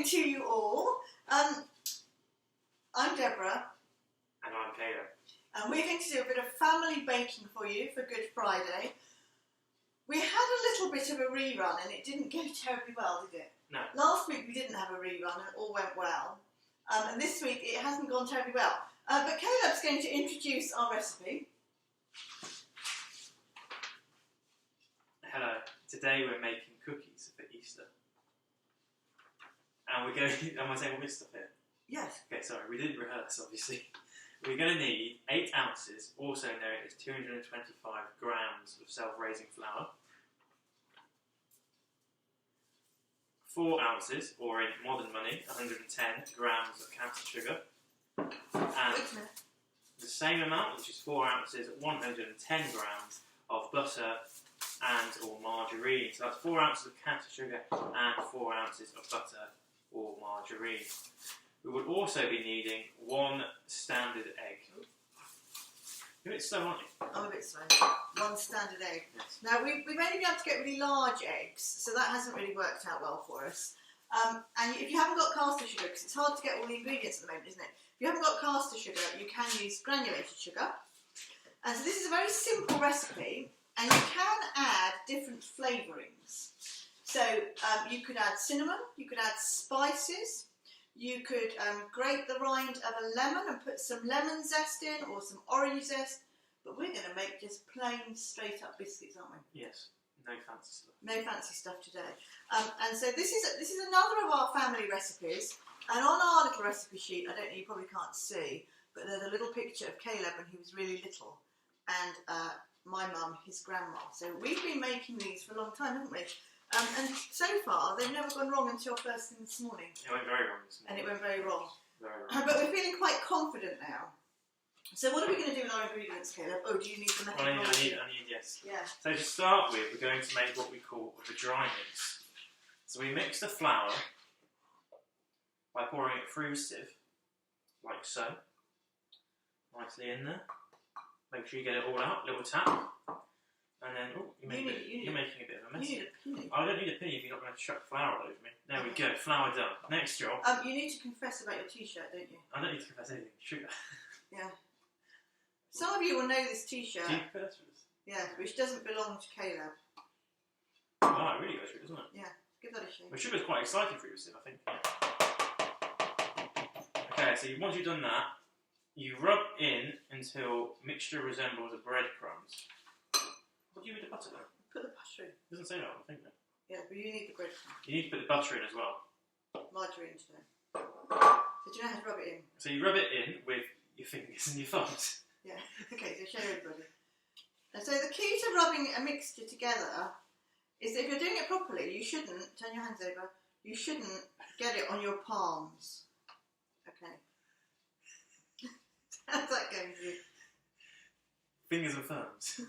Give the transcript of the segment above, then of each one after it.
morning to you all. I'm Deborah. And I'm Caleb. And we're going to do a bit of family baking for you for Good Friday. We had a little bit of a rerun and it didn't go terribly well, did it? No. Last week we didn't have a rerun and it all went well. And this week it hasn't gone terribly well. But Caleb's going to introduce our recipe. Hello. Today we're making cookies for Easter. And we're going to... Am I saying all this stuff here? Yes. Okay, sorry. We didn't rehearse, obviously. We're going to need 8 ounces, also known as 225 grams of self-raising flour. 4 ounces, or in modern money, 110 grams of caster sugar. And the same amount, which is 4 ounces, 110 grams of butter and or margarine. So that's 4 ounces of caster sugar and 4 ounces of butter or margarine. We would also be needing 1 standard egg. You're a bit slow, aren't you? I'm a bit slow. 1 standard egg. Yes. Now, we've only been able to get really large eggs, so that hasn't really worked out well for us. And if you haven't got caster sugar, because it's hard to get all the ingredients at the moment, isn't it? If you haven't got caster sugar, you can use granulated sugar. And so this is a very simple recipe, and you can add different flavourings. So you could add cinnamon, you could add spices, you could grate the rind of a lemon and put some lemon zest in or some orange zest, but we're going to make just plain straight up biscuits, aren't we? Yes, no fancy stuff. No fancy stuff today. And so this is another of our family recipes, and on our little recipe sheet, I don't know, you probably can't see, but there's a little picture of Caleb when he was really little, and my mum, his grandma. So we've been making these for a long time, haven't we? And so far, they've never gone wrong until first thing this morning. It went very wrong this morning. And it went very wrong. Very wrong. But we're feeling quite confident now. So what are we going to do with our ingredients, Caleb? Oh, do you need the Well, I methodology? need, yes. Yeah. So to start with, we're going to make what we call the dry mix. So we mix the flour by pouring it through a sieve, like so. Nicely in there. Make sure you get it all out, little tap. And then, oh, you're making a bit of a mess. You need a penny. I don't need a penny if you're not going to chuck flour all over me. There we go, flour done. Next job. You need to confess about your t-shirt, don't you? I don't need to confess anything. Sugar. Yeah. Some of you will know this t-shirt. Do you confess for this? Yeah, which doesn't belong to Caleb. Oh, it really goes through, doesn't it? Yeah, give that a shake. Well, sugar's quite exciting for you, I think. Okay, so once you've done that, you rub in until mixture resembles a breadcrumbs. What do you do with the butter though? Put the butter in. It doesn't say that on the thing though. Yeah, but you need the bread. You need to put the butter in as well. Margarine today. So do you know how to rub it in? So you rub it in with your fingers and your thumbs. Yeah. Okay, so show everybody. And so the key to rubbing a mixture together is that if you're doing it properly, you shouldn't, turn your hands over, you shouldn't get it on your palms. Okay. How's that going for you? Fingers and thumbs.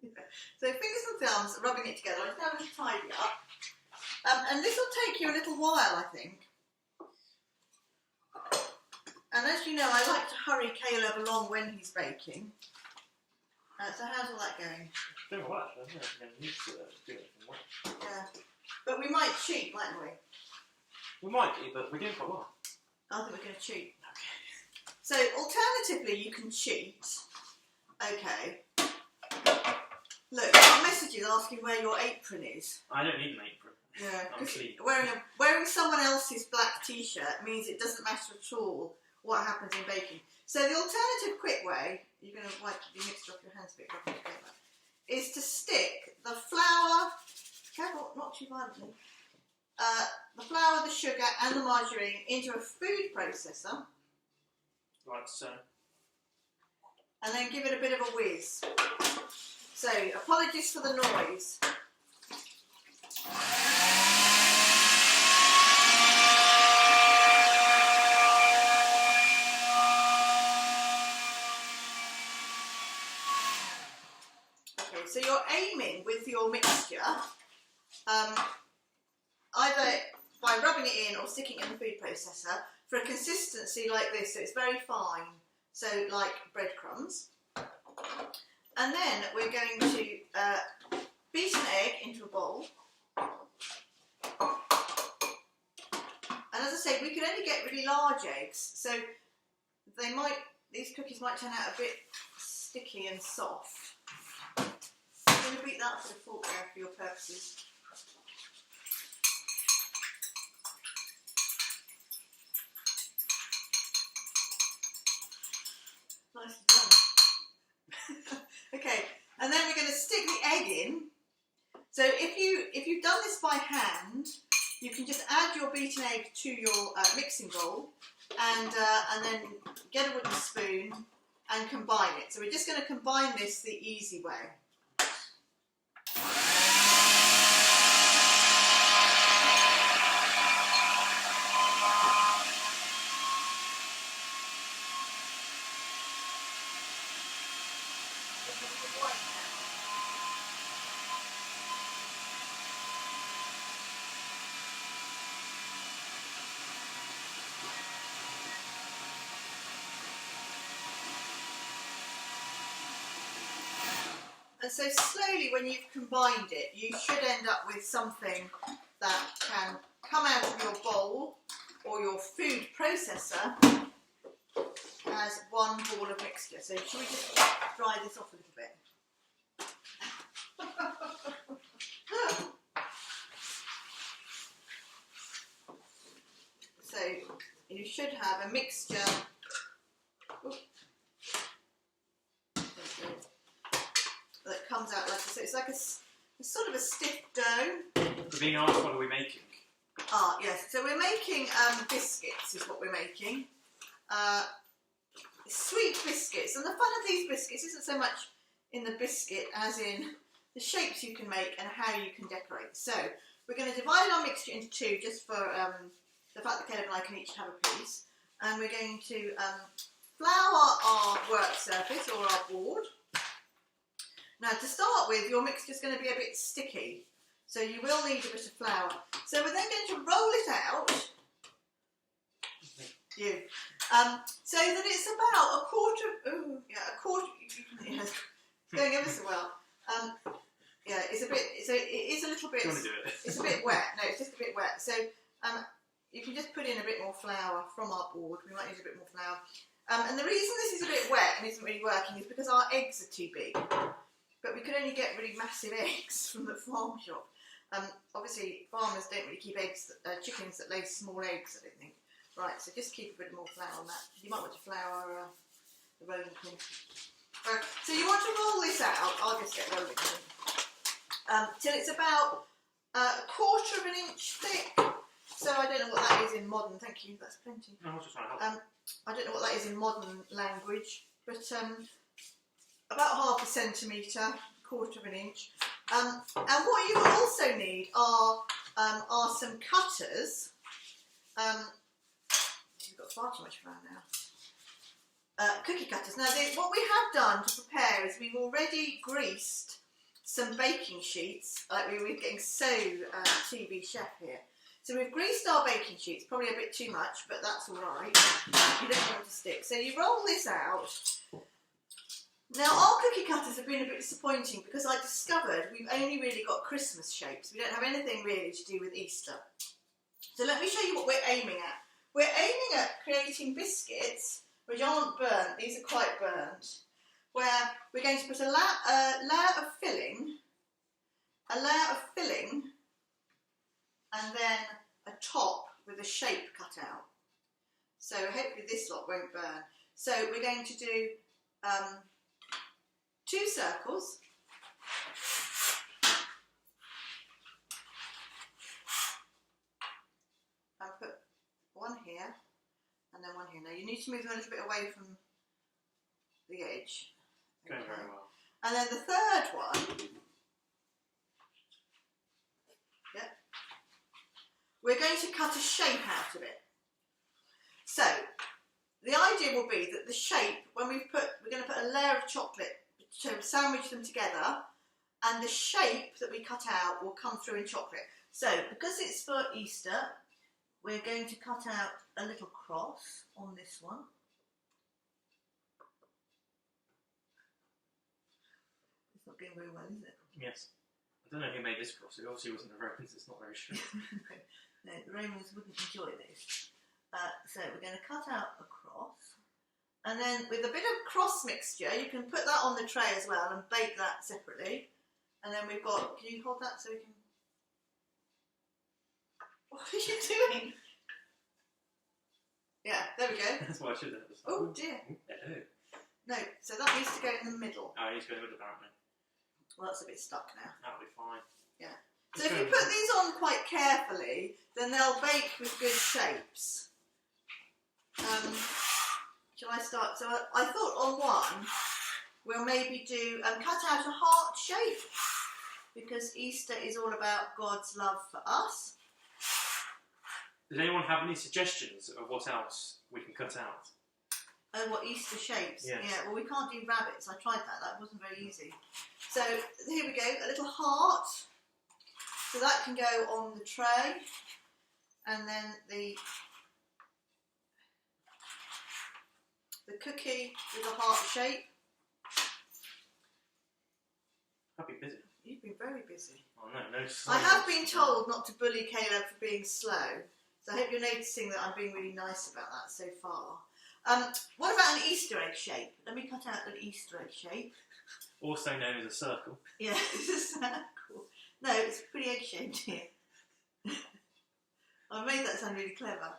Yeah. So fingers and thumbs, rubbing it together. Let's have a tidy up. And this will take you a little while, I think. And as you know, I like to hurry Caleb along when he's baking. So how's all that going? Doing well, actually. I don't need to do anything well. Yeah. But we might cheat, mightn't we? We might be, but we're doing quite well. I think we're going to cheat. Okay. So alternatively, you can cheat. Okay. Look, I've got messages asking where your apron is. I don't need an apron. Yeah, I'm clean. wearing someone else's black t-shirt means it doesn't matter at all what happens in baking. So the alternative quick way, you're going to wipe the mixture off your hands a bit, is to stick the flour, careful, not too violently, the flour, the sugar and the margarine into a food processor. Like so. And then give it a bit of a whiz. So, apologies for the noise. Okay, so you're aiming with your mixture, either by rubbing it in or sticking it in the food processor for a consistency like this, so it's very fine, so like breadcrumbs. And then we're going to beat an egg into a bowl. And say, we can only get really large eggs, so these cookies might turn out a bit sticky and soft. I'm going to beat that with a fork there for your purposes. Nicely done. Okay, and then we're going to stick the egg in. So if you've done this by hand, you can just add your beaten egg to your mixing bowl, and then get a wooden spoon and combine it. So we're just going to combine this the easy way. And so slowly, when you've combined it, you should end up with something that can come out of your bowl or your food processor as one ball of mixture. So should we just dry this off a little bit? So you should have a mixture. That comes out like this. So it's like a sort of a stiff dough. We're being asked, what are we making? Yes. So we're making biscuits, is what we're making. Sweet biscuits. And the fun of these biscuits isn't so much in the biscuit as in the shapes you can make and how you can decorate. So we're going to divide our mixture into two, just for the fact that Caleb and I can each have a piece. And we're going to flour our work surface or our board. Now, to start with, your mixture is going to be a bit sticky, so you will need a bit of flour. So we're then going to roll it out, so that it's about a quarter. It's going ever so well. It's a bit. So it is a little bit. Do you want to do it? It's a bit wet. No, it's just a bit wet. So you can just put in a bit more flour from our board. We might use a bit more flour. And the reason this is a bit wet and isn't really working is because our eggs are too big. But we could only get really massive eggs from the farm shop. Obviously, farmers don't really keep chickens that lay small eggs, I don't think. Right, so just keep a bit more flour on that. You might want to flour the rolling pin. So you want to roll this out. I'll just get rolling till it's about a quarter of an inch thick. So I don't know what that is in modern. Thank you, that's plenty. No, I was just trying to help. I don't know what that is in modern language, but about 1/2 centimetre, quarter of an inch. And what you will also need are some cutters. You've got far too much flour now. Cookie cutters. Now, what we have done to prepare is we've already greased some baking sheets. We're getting so TV chef here. So we've greased our baking sheets, probably a bit too much, but that's all right. You don't want them to stick. So you roll this out. Now, our cookie cutters have been a bit disappointing because I discovered we've only really got Christmas shapes. We don't have anything really to do with Easter. So let me show you what we're aiming at. We're aiming at creating biscuits which aren't burnt. These are quite burnt. Where we're going to put a layer of filling, and then a top with a shape cut out. So hopefully this lot won't burn. So we're going to do 2 circles. And put one here and then one here. Now you need to move them a little bit away from the edge. Going very well. And then the third one, we're going to cut a shape out of it. So the idea will be that the shape, when we're going to put a layer of chocolate to sandwich them together, and the shape that we cut out will come through in chocolate. So because it's for Easter, we're going to cut out a little cross on this one. It's not going very well, is it? Yes. I don't know who made this cross. It obviously wasn't a rose. It's not very straight. No, the Romans wouldn't enjoy this. So we're going to cut out a cross. And then with a bit of cross mixture, you can put that on the tray as well and bake that separately. And then we've got, can you hold that so we can... What are you doing? Yeah, there we go. That's what I should have done. Oh dear. Hello. No, so that needs to go in the middle. Oh, he's going to go in the middle apparently. Well, that's a bit stuck now. That'll be fine. Yeah. So if you put these on quite carefully, then they'll bake with good shapes. Shall I start? So I thought on one, we'll maybe do cut out a heart shape, because Easter is all about God's love for us. Does anyone have any suggestions of what else we can cut out? Oh, what Easter shapes? Yes. Yeah, well we can't do rabbits. I tried that. That wasn't very easy. So here we go, a little heart. So that can go on the tray. And then the cookie with a heart shape. I've been busy. You've been very busy. Oh no, no. I have been told not to bully Caleb for being slow. So I hope you're noticing that I'm being really nice about that so far. What about an Easter egg shape? Let me cut out an Easter egg shape. Also known as a circle. Yeah, it's a circle. No, it's pretty egg shaped here. I've made that sound really clever.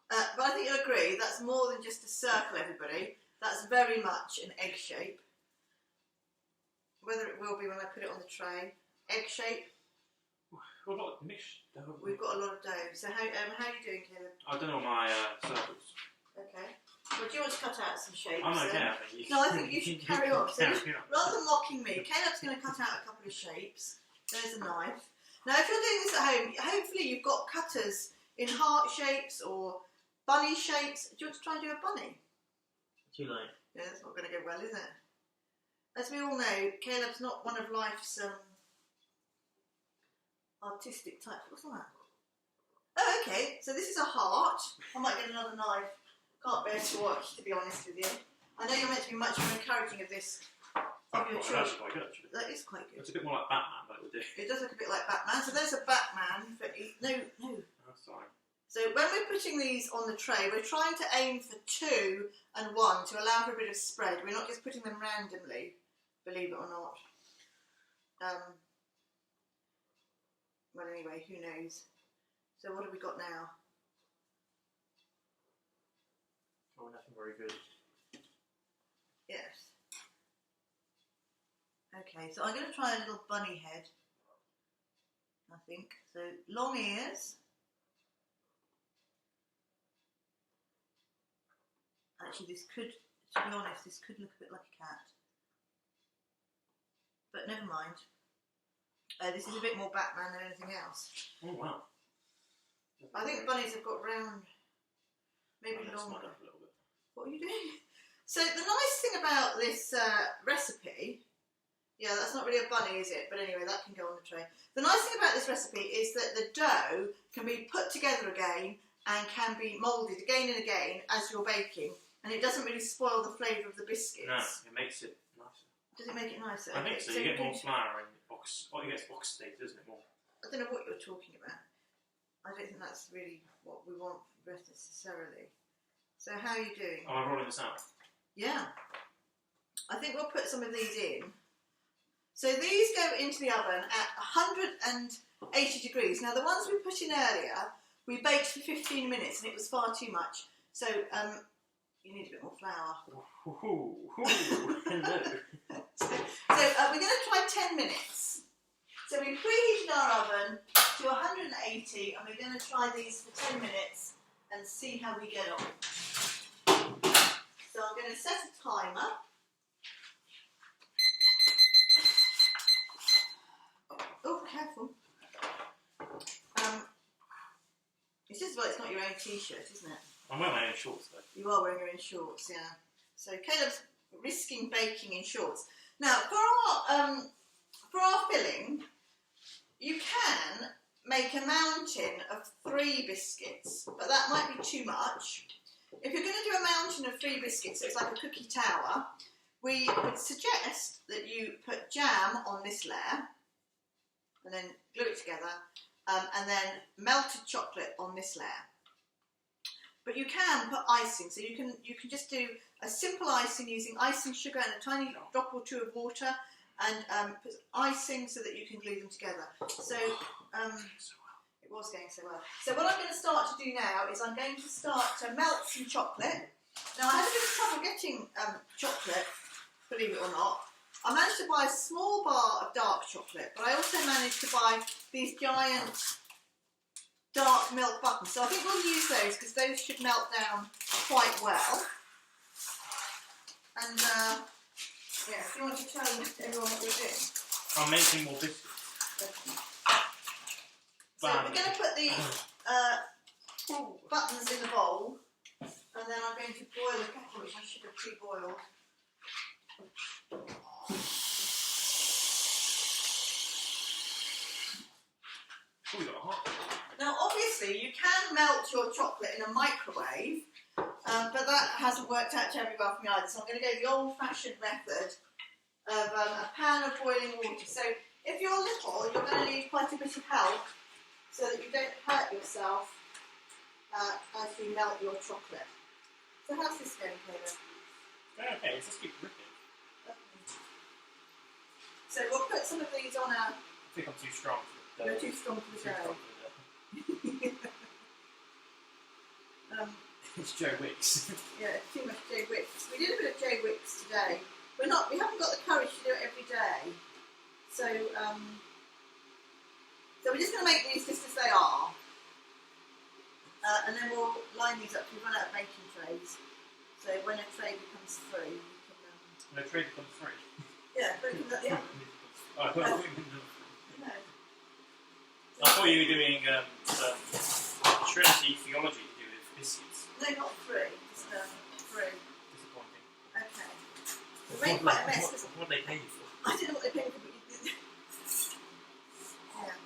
But I think you'll agree, that's more than just a circle, everybody. That's very much an egg shape. Whether it will be when I put it on the tray. Egg shape. We've got mixed dough. We've got a lot of dough. So how are you doing, Caleb? I've done all my circles. Okay. Well, do you want to cut out some shapes? I'm okay, then? I think. No, I think you should carry on. So Carry on. rather than mocking me, Caleb's going to cut out a couple of shapes. There's a knife. Now, if you're doing this at home, hopefully you've got cutters in heart shapes or bunny shapes. Do you want to try and do a bunny? Too late. Yeah, that's not going to go well, is it? As we all know, Caleb's not one of life's artistic types. What's that? Oh, okay. So this is a heart. I might get another knife. Can't bear to watch, to be honest with you. I know you're meant to be much more encouraging of this. Of your children. That's quite good, actually. That is quite good. It's a bit more like Batman, but it would do. It does look a bit like Batman. So there's a Batman. No. Oh, sorry. So when we're putting these on the tray, we're trying to aim for 2 and 1 to allow for a bit of spread. We're not just putting them randomly, believe it or not. Well, anyway, who knows? So what have we got now? Oh, nothing very good. Yes. Okay, so I'm going to try a little bunny head, I think. So long ears. Actually, this could, to be honest, this could look a bit like a cat. But never mind. This is a bit more Batman than anything else. Oh, wow. I think bunnies have got round, maybe That's longer. mine up a little bit. What are you doing? So the nice thing about this recipe, yeah, that's not really a bunny, is it? But anyway, that can go on the tray. The nice thing about this recipe is that the dough can be put together again and can be moulded again and again as you're baking, and it doesn't really spoil the flavour of the biscuits. No, it makes it nicer. Does it make it nicer? I think so. You get can- more flour and it gets oxidated, doesn't it, more? I don't know what you're talking about. I don't think that's really what we want necessarily. So how are you doing? Am I rolling this out? Yeah. I think we'll put some of these in. So these go into the oven at 180 degrees. Now the ones we put in earlier, we baked for 15 minutes and it was far too much. So you need a bit more flour. Hello. So we're going to try 10 minutes. So we preheated our oven to 180 and we're going to try these for 10 minutes and see how we get on. So I'm going to set a timer. Oh, careful. It's just well, it's not your own t-shirt, isn't it? I'm wearing my own shorts though. You are wearing your own shorts, yeah. So Caleb's risking baking in shorts. Now, for our filling, you can make a mountain of 3 biscuits, but that might be too much. If you're going to do a mountain of 3 biscuits, so it's like a cookie tower, we would suggest that you put jam on this layer, and then glue it together, and then melted chocolate on this layer. But you can put icing, so you can just do a simple icing using icing sugar and a tiny drop or two of water, and put icing so that you can glue them together. So it was going so well. So what I'm going to start to do now is I'm going to start to melt some chocolate. Now I had a bit of trouble getting chocolate, believe it or not. I managed to buy a small bar of dark chocolate, but I also managed to buy these giant dark milk buttons. So I think we'll use those because those should melt down quite well. And yeah, if you want to tell everyone what we're doing. I'm making more biscuits. Okay. So we're going to put the buttons in the bowl, and then I'm going to boil the kettle, which I should have pre-boiled. Oh, we got hot. Now, obviously, you can melt your chocolate in a microwave, but that hasn't worked out terribly well for me either. So I'm going to go the old-fashioned method of a pan of boiling water. So if you're little, you're going to need quite a bit of help so that you don't hurt yourself as you melt your chocolate. So how's this going, Caleb? Okay, let's just keep ripping. So we'll put some of these on our... I think I'm too strong for the You're too strong for the dough. It's Joe Wicks. Yeah, too much Joe Wicks. We did a bit of Joe Wicks today. We haven't got the courage to do it every day. So, so we're just going to make these just as they are. And then we'll line these up. We've run out of baking trays. So when a tray becomes free, you can... When a tray becomes free? Yeah, when it comes out the oven. I No. I thought you were doing Trinity theology to do with biscuits. No, not free. Just free. Disappointing. Okay. We made quite a mess. What they pay you for? I don't know what they paid for, but you did. Yeah.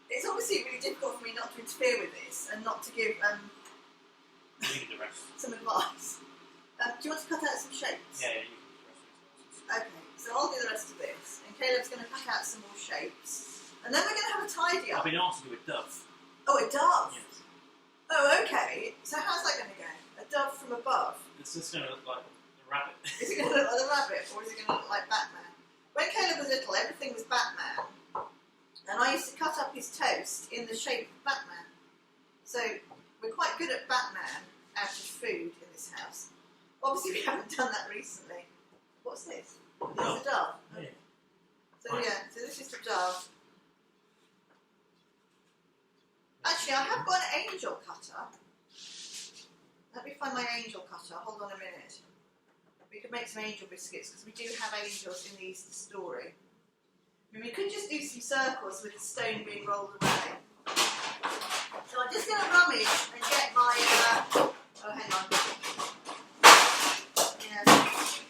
It's obviously really difficult for me not to interfere with this and not to give You need the rest. some advice. Do you want to cut out some shapes? Yeah, you can do the rest. Okay, so I'll do the rest of this, and Caleb's going to cut out some more shapes, and then we're going to have a tidy I've up. been asked to do a dove. Oh, a dove. Yes. Oh, okay. So how's that going to go? A dove from above. It's just going to look like a rabbit. Is it going to look like a rabbit, or is it going to look like Batman? When Caleb was little, everything was Batman, and I used to cut up his toast in the shape of Batman. So we're quite good at Batman out of food in this house. Obviously, we haven't done that recently. What's this? This is a dove. Yeah. So yeah, so this is the dove. Actually, I have got an angel cutter. Let me find my angel cutter. Hold on a minute. We could make some angel biscuits because we do have angels in the Easter story. I mean, we could just do some circles with the stone being rolled away. So I'm just going to rummage and get my... oh, hang on. Yeah. That's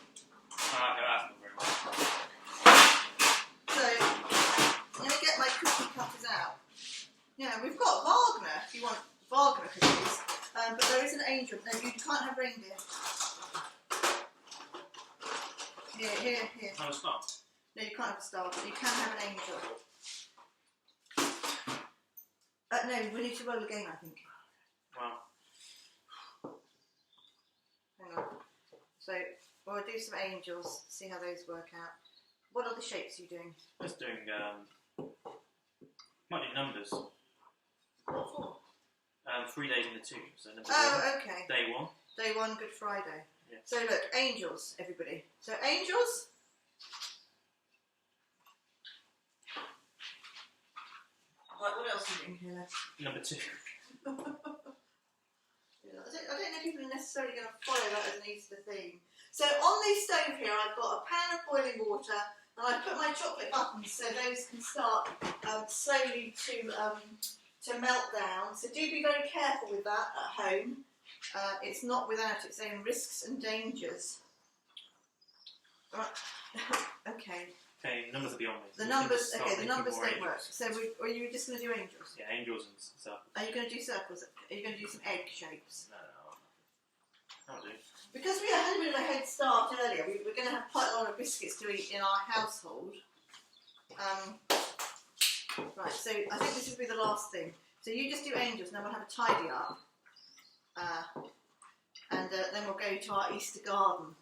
not very well. So, I'm going to get my cookie cutters out. Yeah, we've got Wagner, if you want Wagner cookies, but there is an angel. No, you can't have reindeer. Here. Oh, it's not. No, you can't have a star, but you can have an angel. No, we need to roll again, I think. Wow. Hang on. So, we'll do some angels, see how those work out. What other shapes are you doing? Just doing, might be numbers. What for? 3 days in the tomb. So number Oh, okay. Day 1. Day 1, Good Friday. Yeah. So look, angels, everybody. So angels. Right, what else are you doing here? Number 2. I don't know if people are necessarily going to follow that as an Easter theme. So on this stove here, I've got a pan of boiling water, and I've put my chocolate buttons so those can start slowly to melt down. So do be very careful with that at home. It's not without its own risks and dangers. Right. Okay. Okay, numbers will be on this. The numbers don't work. So are you just going to do angels? Yeah, angels and stuff. Are you going to do circles? Are you going to do some egg shapes? No. That'll do. Because we had a bit of a head start earlier. We're going to have quite a lot of biscuits to eat in our household. Right, so I think this will be the last thing. So you just do angels, and then we'll have a tidy up. And then we'll go to our Easter garden,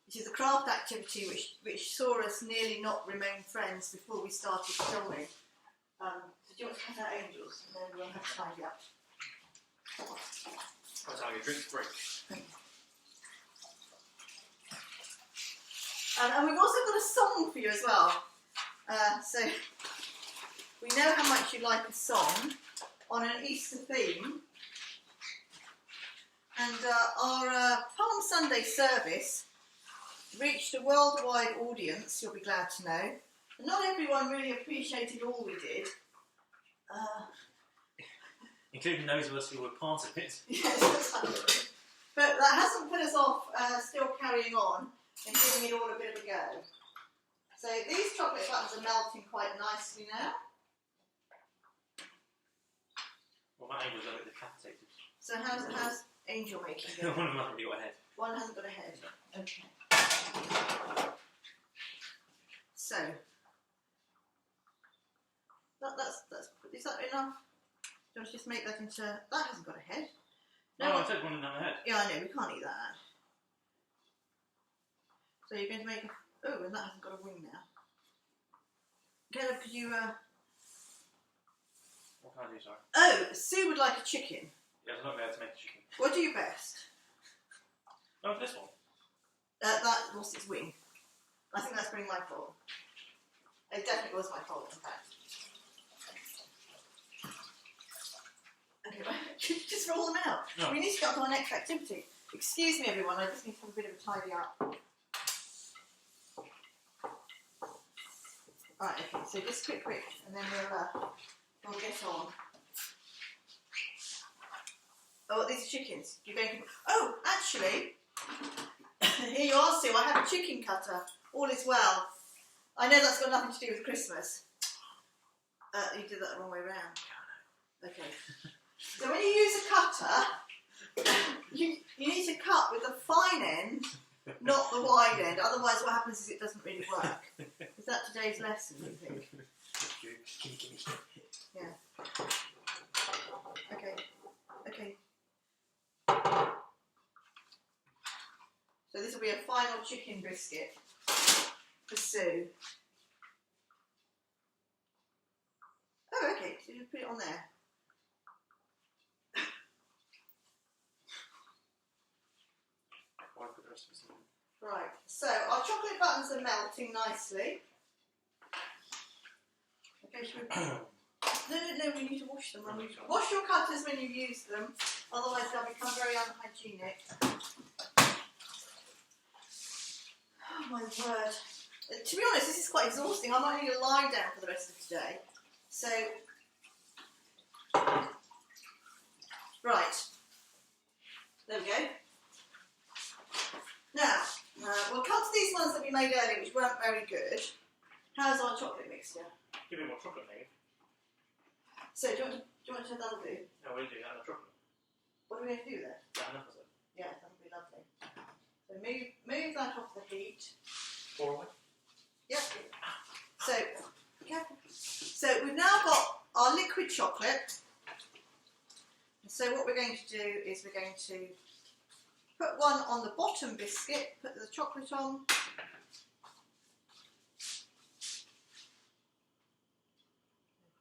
which is a craft activity which saw us nearly not remain friends before we started filming. So do you want to cut out angels, and then we'll have a tidy up. That's how your drinks break. And we've also got a song for you as well. So we know how much you like a song on an Easter theme. And our Palm Sunday service reached a worldwide audience, you'll be glad to know. And not everyone really appreciated all we did. Including those of us who were part of it. Yes, but that hasn't put us off still carrying on and giving it all a bit of a go. So these chocolate buttons are melting quite nicely now. Well, my angel's a bit decapitated. So how's angel making going? One of them hasn't got a head. One hasn't got a head. Okay. So that's is that enough? Do you want to just make that into that hasn't got a head? No, I took one and another head. Yeah, I know, we can't eat that. So you're going to make a and that hasn't got a wing now. Caleb, could you What can I do, sorry? Oh, Sue would like a chicken. Yeah, I'm not going to be able to make a chicken. What do you best? Oh, this one. That lost its wing. I think that's pretty my fault. It definitely was my fault, in fact. Okay, right. Just roll them out. No. We need to get on to our next activity. Excuse me, everyone. I just need to have a bit of a tidy up. Right. Okay. So just quick, and then we'll get on. Oh, these are chickens. You're going to... Oh, actually, here you are, Sue. I have a chicken cutter. All is well. I know that's got nothing to do with Christmas. You did that the wrong way round. Okay. So when you use a cutter, you need to cut with the fine end, not the wide end. Otherwise, what happens is it doesn't really work. Is that today's lesson, do you think? Yeah. Okay. Okay. So this will be a final chicken biscuit for Sue. Oh, okay. So you just put it on there. Right. So our chocolate buttons are melting nicely. Okay. Should we... No. We need to wash them. Wash your cutters when you use them. Otherwise, they'll become very unhygienic. Oh my word. To be honest, this is quite exhausting. I might need to lie down for the rest of today. So, right. There we go. Now, we'll come to these ones that we made earlier, which weren't very good. How's our chocolate mixture? Give me more chocolate, maybe. So, do you want to that'll do? No, we do that, chocolate. What are we going to do there? Yeah, enough of it. Yeah, that'll be lovely. So move that off the heat. Pour away. Yep. So, careful. So we've now got our liquid chocolate. So what we're going to do is we're going to put one on the bottom biscuit, put the chocolate on.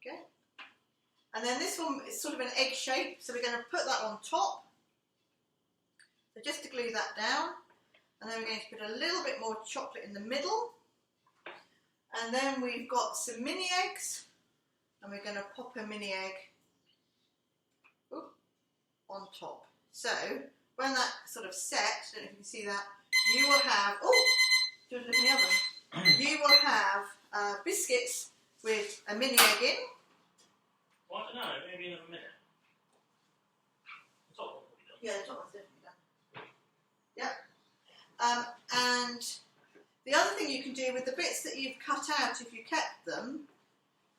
Okay. And then this one is sort of an egg shape, so we're going to put that on top. So just to glue that down. And then we're going to put a little bit more chocolate in the middle. And then we've got some mini eggs. And we're going to pop a mini egg on top. So, when that sort of set, I don't know if you can see that, you will have, do you want to look in the oven? You will have biscuits with a mini egg in. Well, I don't know, maybe in a minute. The top one will be done. Yeah, the top one's definitely done. Yep. And the other thing you can do with the bits that you've cut out, if you kept them,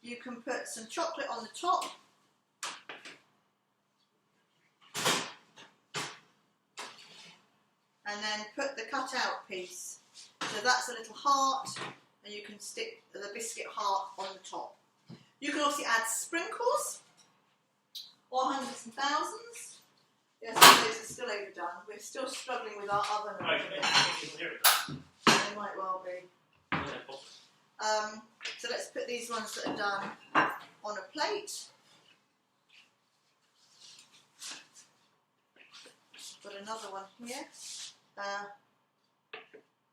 you can put some chocolate on the top. and then put the cut out piece. So that's a little heart, and you can stick the biscuit heart on the top. You can obviously add sprinkles, or hundreds and thousands. Yes, those are still overdone. We're still struggling with our oven. They might well be. So let's put these ones that are done on a plate. Got another one here.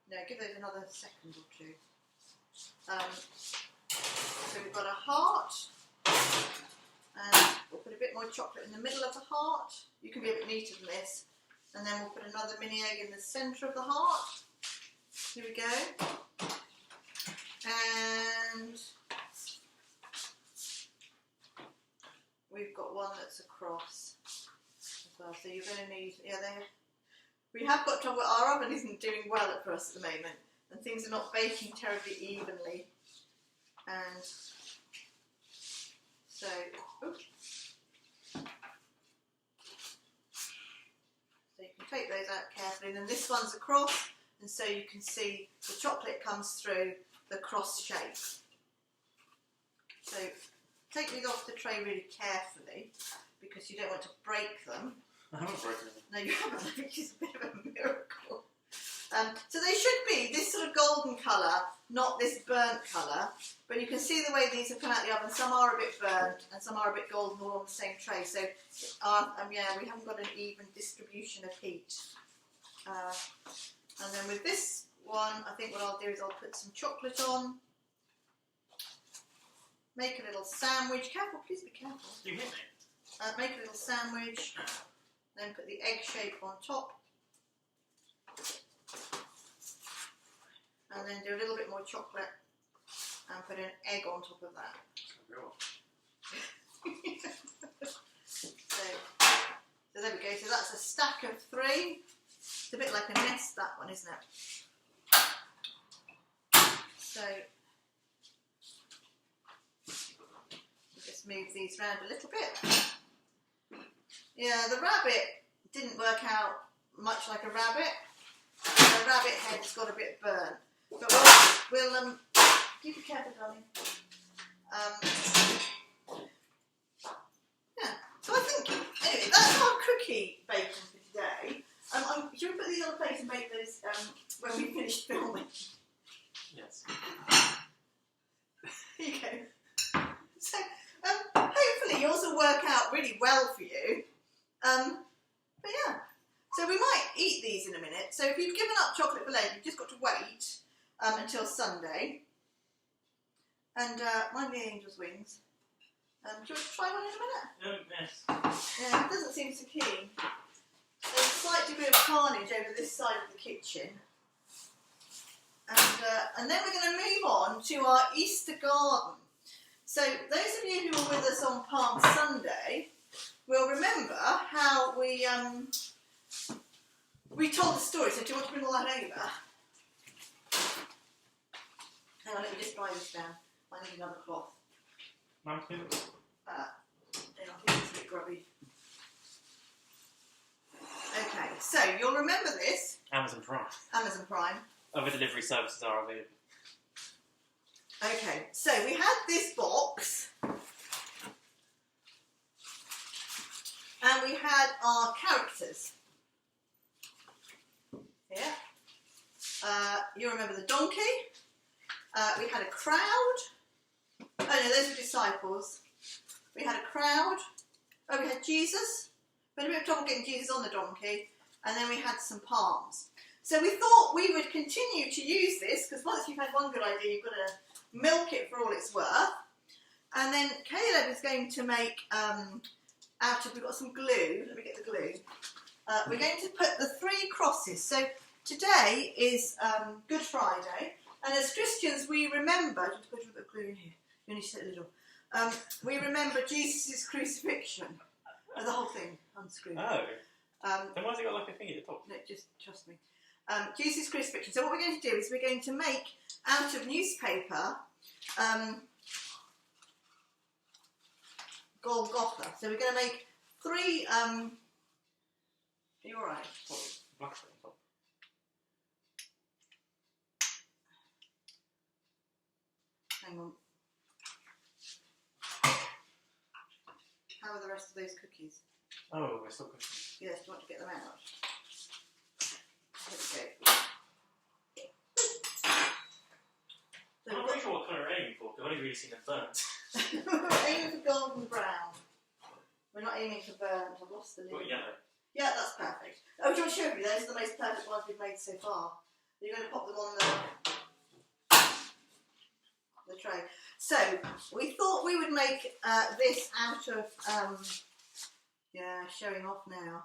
No, give those another second or two. So we've got a heart, and we'll put a bit more chocolate in the middle of the heart. You can be a bit neater than this. And then we'll put another mini egg in the centre of the heart. Here we go. And we've got one that's across as well. So you're going to need, we have got trouble. Our oven isn't doing well for us at the moment, and things are not baking terribly evenly. And so, oops. So you can take those out carefully, and then this one's across, and so you can see the chocolate comes through the cross shape. So take these off the tray really carefully, because you don't want to break them. I haven't broken them. No, you haven't, which is a bit of a miracle. So they should be this sort of golden colour, not this burnt colour, but you can see the way these have come out of the oven. Some are a bit burnt and some are a bit golden, all on the same tray. So we haven't got an even distribution of heat. And then with this one, I think what I'll do is I'll put some chocolate on, make a little sandwich. Careful, please be careful. You hit me. Make a little sandwich, then put the egg shape on top. And then do a little bit more chocolate and put an egg on top of that. so there we go. So that's a stack of 3. It's a bit like a nest, that one, isn't it? So we'll just move these around a little bit. Yeah, the rabbit didn't work out much like a rabbit. The rabbit head's got a bit burnt. But we'll keep it careful, darling. Yeah, so I think, anyway, that's our cookie bacon for today. Should we put these on a plate and make those when we finish filming? Yes. Here you go. So, hopefully yours will work out really well for you. But yeah, so we might eat these in a minute. So if you've given up chocolate fillet, you've just got to wait until Sunday. And mind the angel's wings. Do you want to try one in a minute? Yes. Yeah, it doesn't seem so keen. There's a slight degree of carnage over this side of the kitchen. And then we're going to move on to our Easter garden. So those of you who were with us on Palm Sunday will remember how we told the story. So do you want to bring all that over? Hang on, let me just dry this down. I need another cloth. Napkin. I think it's a bit grubby. Okay, so you'll remember this. Amazon Prime. Amazon Prime. Other delivery services are available. Okay, so we had this box. And we had our characters. Here. You remember the donkey. We had a crowd. Oh no, those were disciples. We had a crowd. Oh, we had Jesus. We had a bit of trouble getting Jesus on the donkey. And then we had some palms. So we thought we would continue to use this, because once you've had one good idea, you've got to milk it for all it's worth. And then Caleb is going to make, we've got some glue. Let me get the glue. We're going to put the 3 crosses. So today is Good Friday. And as Christians, we remember, just put a bit of glue in here. You only set a little. We remember Jesus' crucifixion. The whole thing unscrewed. Oh. Then why's it got like a thing at the top? No, just trust me. Jesus' crucifixion. So what we're going to do is we're going to make out of newspaper Golgotha. So we're going to make 3. Are you alright? Black on top. Hang on. How are the rest of those cookies? Oh, we're still cooking. Yes, do you want to get them out? Here we go. I'm not really sure what colour we're aiming for, because I've only really seen them burnt. We're aiming for golden brown. We're not aiming for burnt. I've lost the lid. Got yellow. Yeah, that's perfect. Oh, do you want to show me? Those are the most perfect ones we've made so far. You're going to pop them on the tray. So, we thought we would make this out of, showing off now.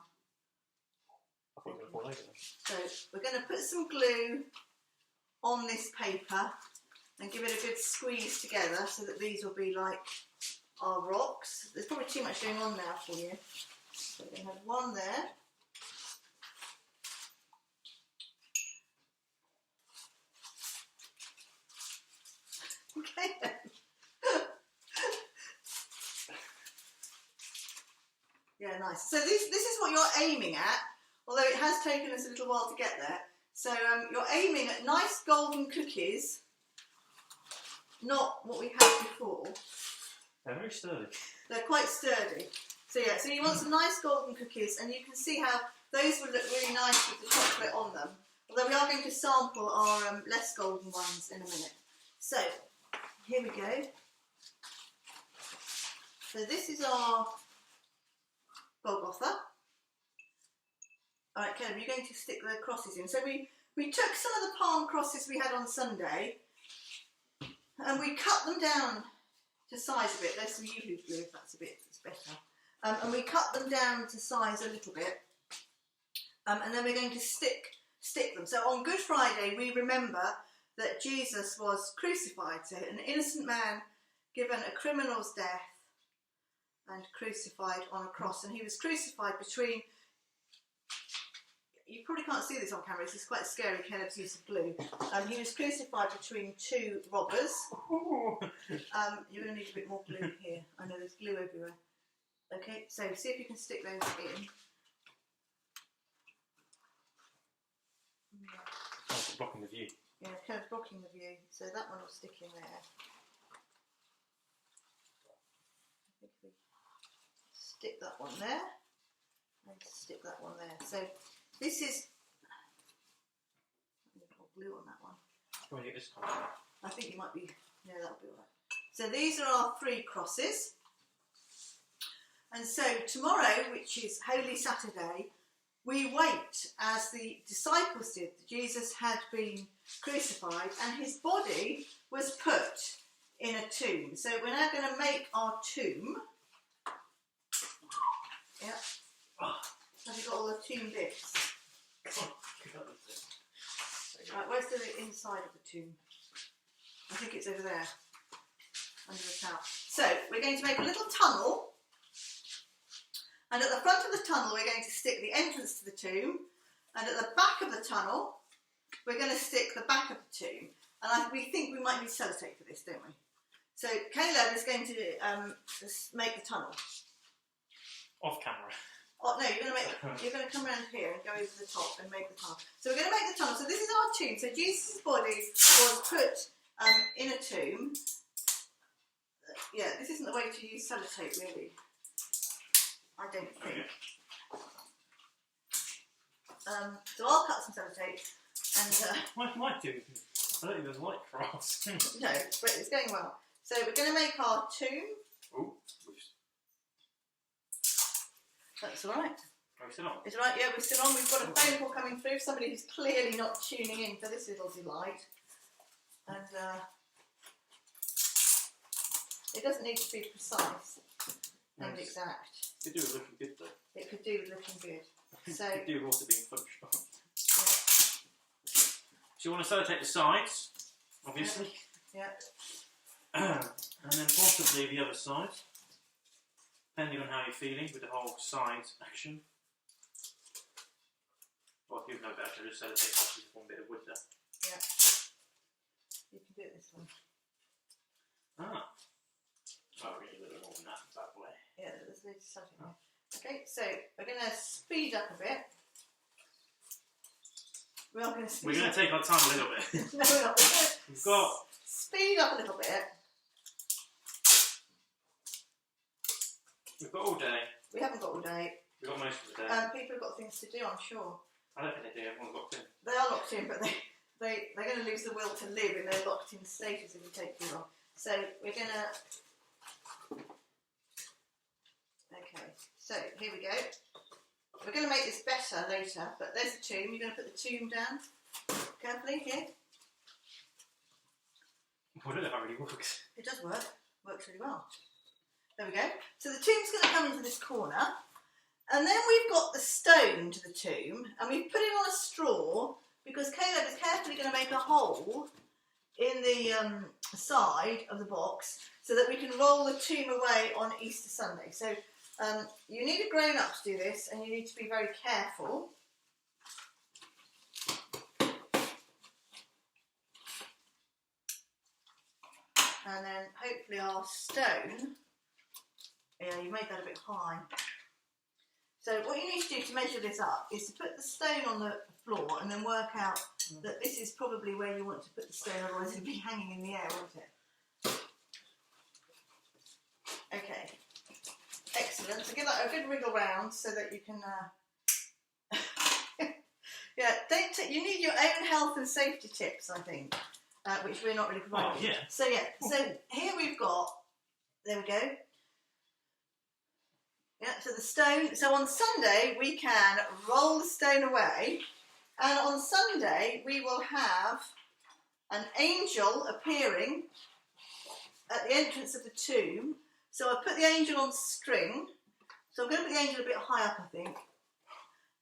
I thought it was going to fall over them. So, we're going to put some glue on this paper and give it a good squeeze together so that these will be like our rocks. There's probably too much going on now for you. So we're going to have one there. Okay then. Yeah, nice. So this is what you're aiming at, although it has taken us a little while to get there. So you're aiming at nice golden cookies, not what we had before. They're very sturdy. They're quite sturdy. So yeah, so you want some nice golden cookies, and you can see how those would look really nice with the chocolate on them. Although we are going to sample our less golden ones in a minute. So here we go. So this is our Golgotha. Alright, Caleb, you're going to stick the crosses in. So we took some of the palm crosses we had on Sunday and we cut them down to size a bit. There's some Yoo-hoo glue if that's better. And we cut them down to size a little bit. And then we're going to stick them. So on Good Friday we remember that Jesus was crucified. So an innocent man given a criminal's death and crucified on a cross. And he was crucified between... You probably can't see this on camera, it's quite scary, Caleb's use of glue. He was crucified between two robbers. You're going to need a bit more glue here. I know there's glue everywhere. Okay, so see if you can stick those in. Oh, it's blocking the view. Yeah, Caleb's blocking the view, so that one will stick in there. I think we stick that one there, and stick that one there. So this is, I'm going to put glue on that one. Can we get this one? I think you might be, yeah, that'll be alright. So these are our 3 crosses. And so tomorrow, which is Holy Saturday, we wait as the disciples did. Jesus had been crucified and his body was put in a tomb. So we're now going to make our tomb. Yeah. Have you got all the tomb bits? Right, where's the inside of the tomb? I think it's over there, under the towel. So we're going to make a little tunnel, and at the front of the tunnel we're going to stick the entrance to the tomb, and at the back of the tunnel we're going to stick the back of the tomb. And we think we might need sellotape for this, don't we? So Caleb is going to make the tunnel. Off camera. Oh no, you're going to come around here and go over the top and make the tunnel. So we're going to make the tunnel. So this is our tomb. So Jesus' body was put in a tomb. Yeah, this isn't the way to use sellotape, really. I don't think. So I'll cut some sellotape and... Why am I doing this? I don't think there's light cross. No, but it's going well. So we're going to make our tomb. Ooh. That's all right. Are we still on? It's all right, yeah, we're still on. We've got a phone call coming through. Somebody who's clearly not tuning in for this little delight. And it doesn't need to be precise and exact. It could do with looking good though. It could do with looking good. So, it could do with also being functional. Yeah. So you want to sellotape the sides, obviously. Yeah. And then possibly the other side. Depending on how you're feeling with the whole side action. Well, if you know better, just sellotape off with one bit of wood there. Yeah. You can do it this way. Ah. Oh, really, a little more than that way. Yeah, there's loads of stuff in there. Okay, so we're going to speed up a bit. We're going to take our time a little bit. No, we're not. We've got speed up a little bit. We've got all day. We haven't got all day. We've got most of the day. People have got things to do, I'm sure. I don't think they do. Everyone's locked in. They are locked in, but they're going to lose the will to live in their locked in status if we take too long. So we're going to... Okay, so here we go. We're going to make this better later, but there's the tomb. You're going to put the tomb down carefully here. I don't know if that really works. It does work. Works really well. There we go. So the tomb's going to come into this corner. And then we've got the stone to the tomb, and we've put it on a straw because Caleb is carefully going to make a hole in the side of the box so that we can roll the tomb away on Easter Sunday. So you need a grown-up to do this, and you need to be very careful. And then hopefully our stone, yeah, you made that a bit high. So what you need to do to measure this up is to put the stone on the floor and then work out that this is probably where you want to put the stone, otherwise it'll be hanging in the air, won't it? Okay, excellent. So give that a good wriggle round so that you can... yeah, you need your own health and safety tips, I think, which we're not really providing. Oh, yeah. So yeah, so here we've got, there we go. Yeah, so the stone, so on Sunday we can roll the stone away, and on Sunday we will have an angel appearing at the entrance of the tomb. So I've put the angel on string, so I'm going to put the angel a bit high up, I think,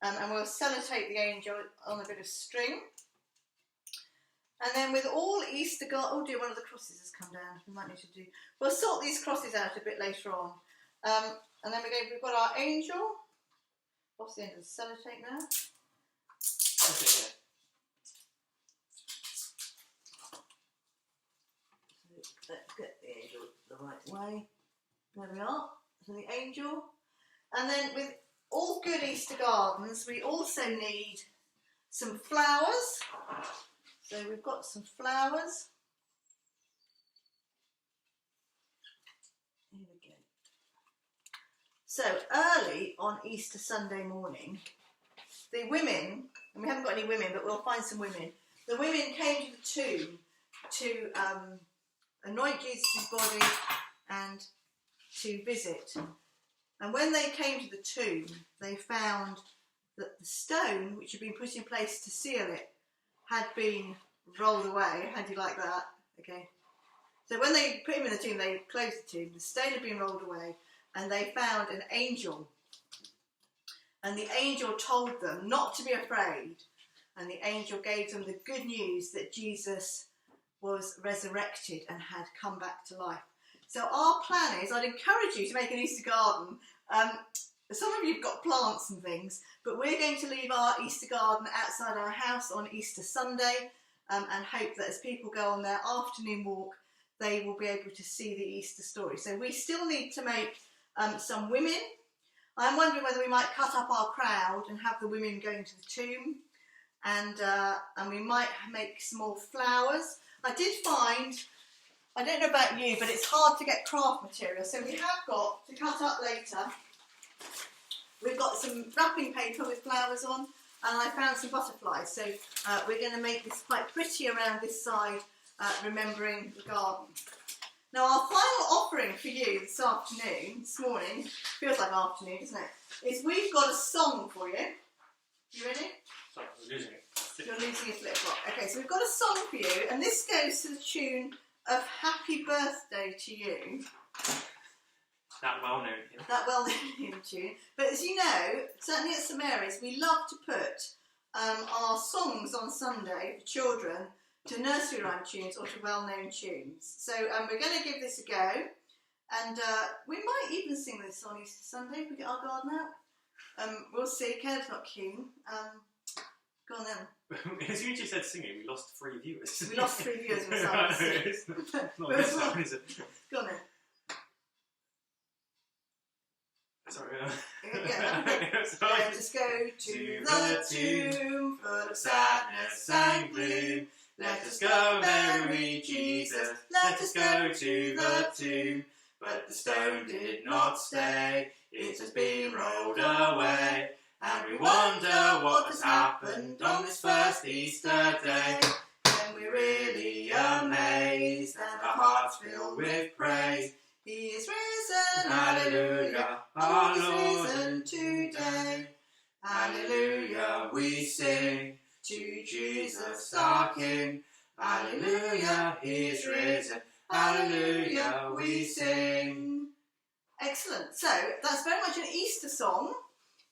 and we'll sellotape the angel on a bit of string. And then with all Easter oh dear, one of the crosses has come down, we might need to do, we'll sort these crosses out a bit later on. And then we've got our angel. What's the end of the sellotape now? Okay, yeah. So let's get the angel the right way. There we are. So the angel. And then with all good Easter gardens, we also need some flowers. So we've got some flowers. Here we go. So early on Easter Sunday morning, the women, and we haven't got any women, but we'll find some women. The women came to the tomb to anoint Jesus' body and to visit. And when they came to the tomb, they found that the stone, which had been put in place to seal it, had been rolled away. How do you like that? Okay. So when they put him in the tomb, they closed the tomb. The stone had been rolled away, and they found an angel. And the angel told them not to be afraid. And the angel gave them the good news that Jesus was resurrected and had come back to life. So our plan is, I'd encourage you to make an Easter garden. Some of you have got plants and things, but we're going to leave our Easter garden outside our house on Easter Sunday, and hope that as people go on their afternoon walk, they will be able to see the Easter story. So we still need to make some women. I'm wondering whether we might cut up our crowd and have the women going to the tomb, and we might make some more flowers. I did find, I don't know about you, but it's hard to get craft material, so we have got to cut up later. We've got some wrapping paper with flowers on, and I found some butterflies, so we're going to make this quite pretty around this side, remembering the garden. Now our final offering for you this afternoon, this morning, feels like afternoon, doesn't it, is we've got a song for you. You ready? Sorry, I'm losing it. You're losing your flip-flop. Okay, so we've got a song for you, and this goes to the tune of Happy Birthday to You. That well-known hymn. That well-known tune. But as you know, certainly at St Mary's, we love to put our songs on Sunday for children to nursery rhyme tunes or to well-known tunes. So we're going to give this a go, and we might even sing this on Easter Sunday if we get our garden out. We'll see. Caleb's not keen. Go on then. As you just said singing, we lost 3 viewers. We lost 3 viewers in silence. It's not this one, is it? Go on then. Sorry. Let us go to the tomb full of sadness and gloom. Let us go, Mary, Jesus, let us go to the tomb. But the stone did not stay, it has been rolled away. And we wonder what has happened on this first Easter day. Then we're really amazed and our hearts fill with praise. He is risen, Hallelujah, our Lord and today. Hallelujah, we sing to Jesus our King. Hallelujah, he is risen. Hallelujah, we sing. Excellent. So that's very much an Easter song.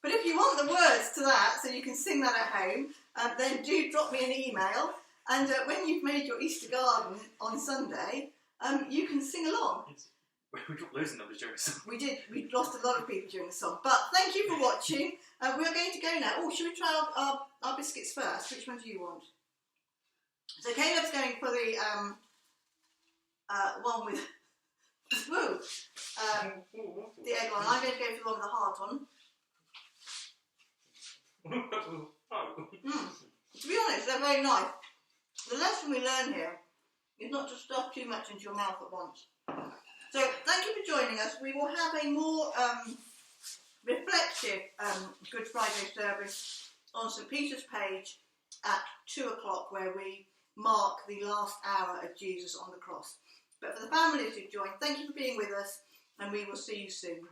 But if you want the words to that, so you can sing that at home, then do drop me an email. And when you've made your Easter garden on Sunday, you can sing along. We dropped loads of numbers during the song. We did. We lost a lot of people during the song. But thank you for watching. We are going to go now. Oh, should we try our biscuits first? Which one do you want? So Caleb's going for the one with woo, the egg on. I'm going to go for the one with the heart on. To be honest, they're very nice. The lesson we learn here is not to stuff too much into your mouth at once. So thank you for joining us. We will have a more reflective Good Friday service on St Peter's Page at 2 o'clock, where we mark the last hour of Jesus on the cross. But for the families who joined, thank you for being with us, and we will see you soon.